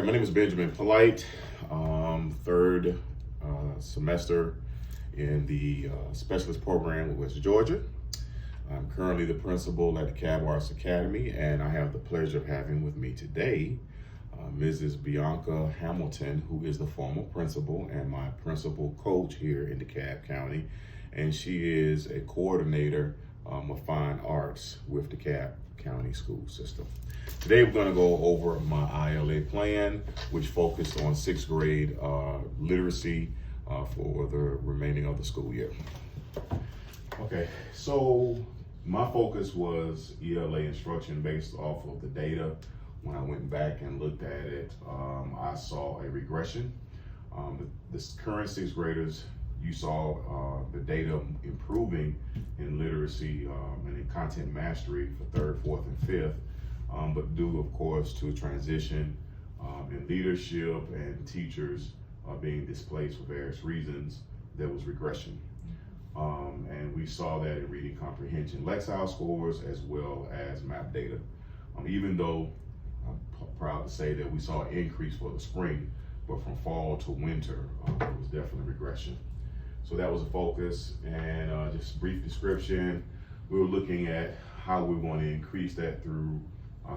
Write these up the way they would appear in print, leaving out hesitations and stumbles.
right, my name is Benjamin Polite, third semester in the specialist program with West Georgia. I'm currently the principal at the Cab Arts Academy, and I have the pleasure of having with me today Mrs. Bianca Hamilton, who is the former principal and my principal coach here in DeKalb County, and she is a coordinator of fine arts with the DeKalb County school system. Today we're going to go over my ILA plan, which focused on sixth grade literacy for the remaining of the school year. Okay, so my focus was ELA instruction based off of the data. When I went back and looked at it, I saw a regression. The current sixth graders, you saw the data improving in literacy and in content mastery for third, fourth, and fifth, but due, of course, to a transition in leadership and teachers being displaced for various reasons, there was regression. And we saw that in reading comprehension Lexile scores as well as map data. Even though I'm proud to say that we saw an increase for the spring, but from fall to winter, it was definitely regression. So that was a focus, and just a brief description. We were looking at how we want to increase that through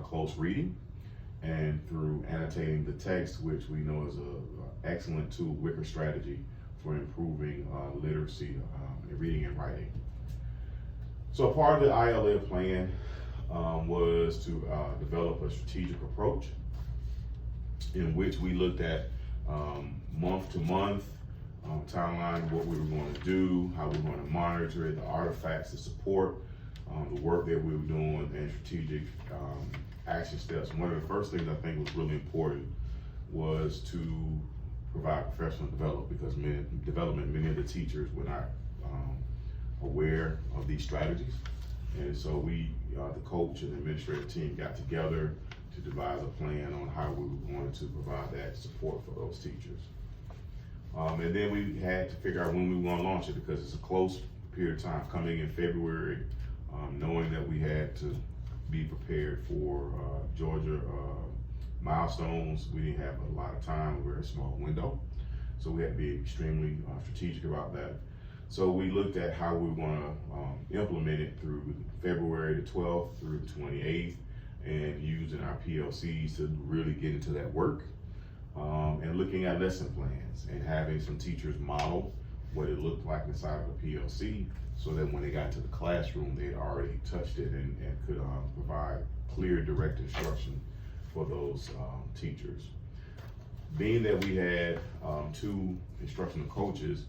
close reading and through annotating the text, which we know is an excellent tool, Wicker strategy for improving literacy in reading and writing. So part of the ILA plan was to develop a strategic approach in which we looked at month to month timeline, what we were going to do, how we were going to monitor it, the artifacts to support the work that we were doing, and strategic action steps. One of the first things I think was really important was to provide professional development, because many of the teachers were not aware of these strategies. And so we, the coach and administrative team, got together to devise a plan on how we were going to provide that support for those teachers. And then we had to figure out when we were going to launch it, because it's a close period of time coming in February, knowing that we had to be prepared for Georgia milestones. We didn't have a lot of time, a very small window. So we had to be extremely strategic about that. So we looked at how we were going to implement it through February the 12th through the 28th, and using our PLCs to really get into that work. And looking at lesson plans and having some teachers model what it looked like inside of the PLC, so that when they got to the classroom, they had already touched it and could provide clear, direct instruction for those teachers. Being that we had two instructional coaches,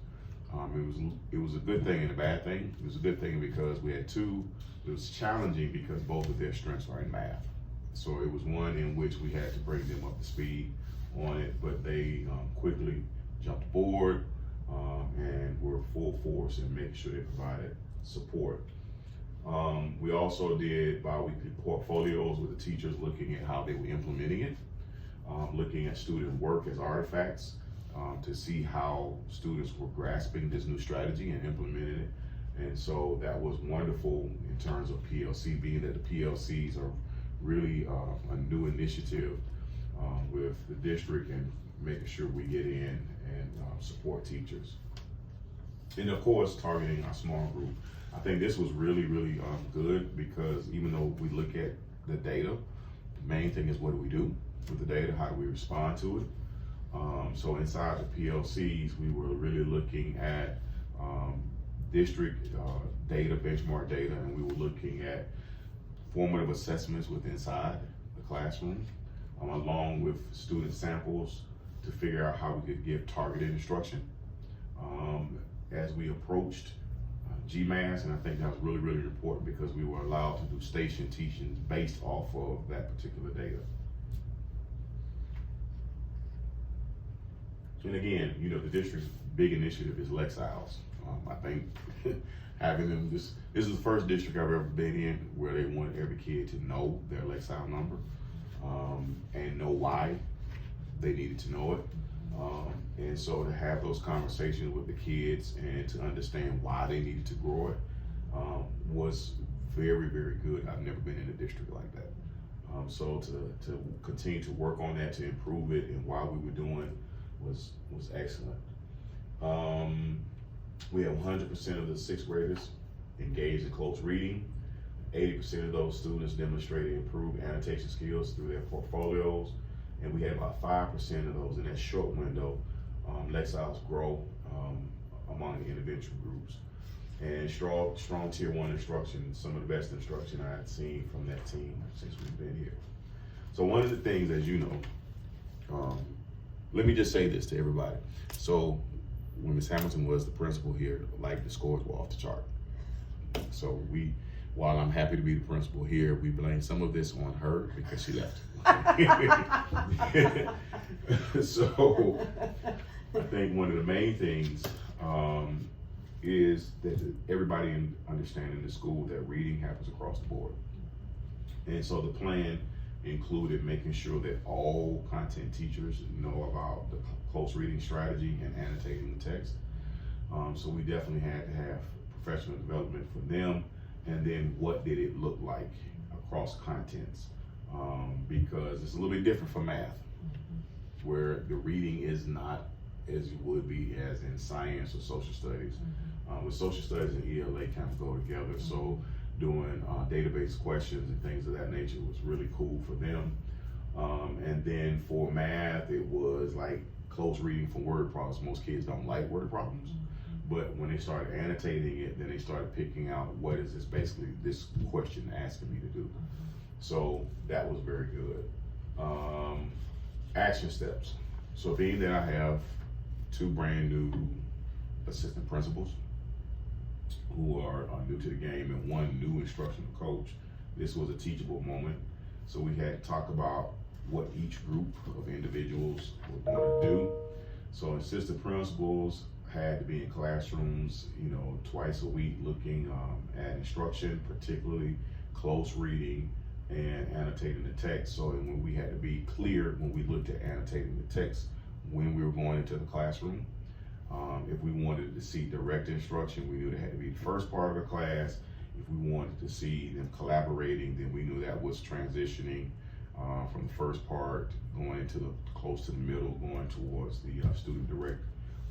it was a good thing and a bad thing. It was a good thing because we had two. It was challenging because both of their strengths are in math. So it was one in which we had to bring them up to speed on it, but they quickly jumped aboard and were full force in making sure they provided support. We also did bi-weekly portfolios with the teachers, looking at how they were implementing it, looking at student work as artifacts to see how students were grasping this new strategy and implementing it. And so that was wonderful in terms of PLC, being that the PLCs are really a new initiative with the district, and making sure we get in and support teachers. And of course, targeting our small group. I think this was really, really good, because even though we look at the data, the main thing is what do we do with the data, how do we respond to it? So inside the PLCs, we were really looking at district data, benchmark data, and we were looking at formative assessments within inside the classroom, along with student samples to figure out how we could give targeted instruction. As we approached GMAS, and I think that was really, really important, because we were allowed to do station teaching based off of that particular data. And again, you know, the district's big initiative is Lexiles. I think having them, this is the first district I've ever been in where they want every kid to know their Lexile number and know why they needed to know it. And so to have those conversations with the kids and to understand why they needed to grow it was very, very good. I've never been in a district like that. So to continue to work on that, to improve it, and while we were doing was excellent. We have 100% of the sixth graders engaged in close reading. 80% of those students demonstrated improved annotation skills through their portfolios, and we had about 5% of those in that short window let us grow among the intervention groups. And strong tier 1 instruction, some of the best instruction I had seen from that team since we've been here. So one of the things, as you know, let me just say this to everybody. So when Ms. Hamilton was the principal here, like, the scores were off the chart. So while I'm happy to be the principal here, we blame some of this on her because she left. So I think one of the main things is that everybody understanding the school that reading happens across the board. And so the plan included making sure that all content teachers know about the close reading strategy and annotating the text. So we definitely had to have professional development for them. And then what did it look like across contents? Because it's a little bit different from math, where the reading is not as you would be as in science or social studies. With social studies and ELA kind of go together. So doing database questions and things of that nature was really cool for them. And then for math, it was like close reading from word problems. Most kids don't like word problems, but when they started annotating it, then they started picking out what is this question asking me to do. So that was very good. Action steps. So being that I have 2 brand new assistant principals who are new to the game and 1 new instructional coach, this was a teachable moment. So we had to talk about what each group of individuals were going to do. So assistant principals had to be in classrooms, twice a week, looking at instruction, particularly close reading and annotating the text. So when we had to be clear when we looked at annotating the text when we were going into the classroom. If we wanted to see direct instruction, we knew it had to be the first part of the class. If we wanted to see them collaborating, then we knew that was transitioning from the first part, going into close to the middle, going towards the student direct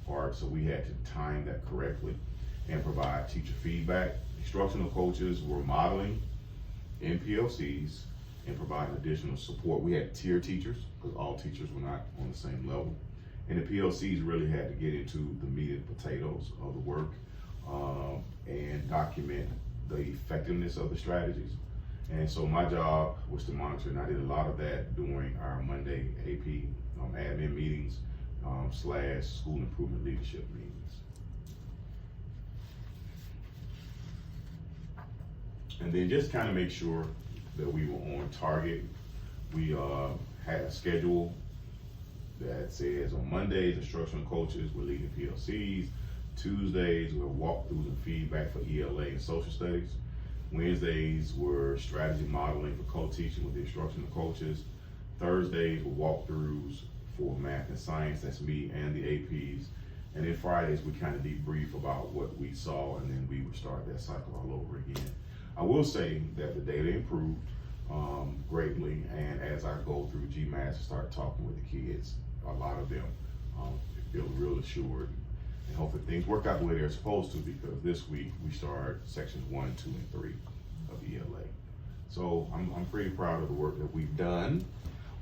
part. So we had to time that correctly and provide teacher feedback. Instructional coaches were modeling in PLCs and providing additional support. We had tier teachers because all teachers were not on the same level. And the PLCs really had to get into the meat and potatoes of the work and document the effectiveness of the strategies. And so my job was to monitor, and I did a lot of that during our Monday AP admin meetings / school improvement leadership meetings. And then just kind of make sure that we were on target. We had a schedule that says on Mondays, instructional coaches were leading PLCs. Tuesdays were walkthroughs and feedback for ELA and social studies. Wednesdays were strategy modeling for co-teaching with the instructional coaches. Thursdays were walkthroughs for math and science, that's me and the APs. And then Fridays we kind of debrief about what we saw, and then we would start that cycle all over again. I will say that the data improved greatly, and as I go through GMAS and start talking with the kids, a lot of them feel real assured, and hopefully things work out the way they're supposed to, because this week we start sections 1, 2, and 3 of ELA. So I'm pretty proud of the work that we've done.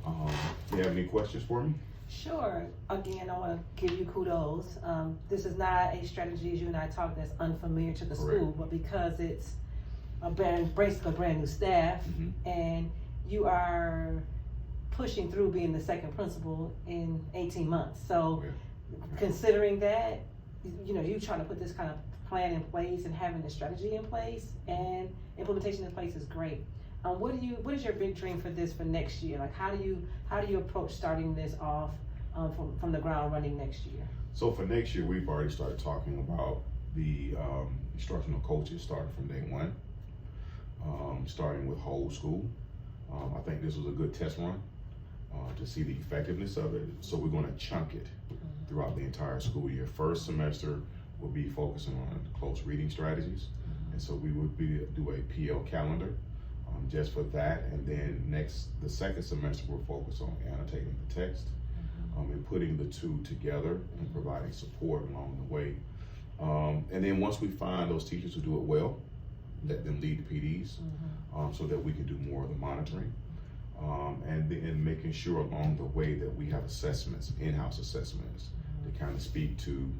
Do you have any questions for me? Sure. Again, I want to give you kudos. This is not a strategy, as you and I talked, that's unfamiliar to the school, but because it's basically a brand new staff, and you are pushing through being the second principal in 18 months. So considering that, you trying to put this kind of plan in place and having the strategy in place and implementation in place is great. What is your big dream for this for next year? Like, how do you approach starting this off from the ground running next year? So for next year, we've already started talking about the instructional coaches starting from day 1, starting with whole school. I think this was a good test run to see the effectiveness of it. So we're going to chunk it throughout the entire school year. First semester will be focusing on close reading strategies, and so we would do a PL calendar just for that. And then the second semester, we'll focus on annotating the text, and putting the two together and providing support along the way. And then once we find those teachers who do it well, let them lead the PDs, so that we can do more of the monitoring. And then making sure along the way that we have assessments, in-house assessments, to kind of speak to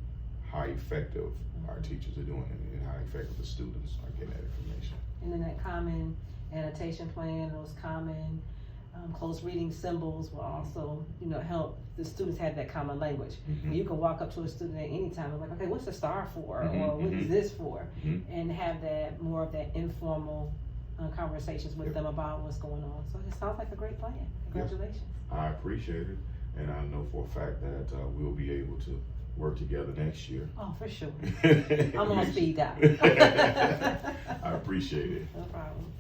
how effective our teachers are doing and how effective the students are getting that information. And then that common annotation plan, those common close reading symbols will also, help the students have that common language. You can walk up to a student at any time and be like, okay, what's the star for? Or what is this for? And have that more of that informal conversations with them about what's going on. So it sounds like a great plan. Congratulations. I appreciate it, and I know for a fact that we'll be able to work together next year. Oh, for sure. I'm on speed dial. I appreciate it. No problem.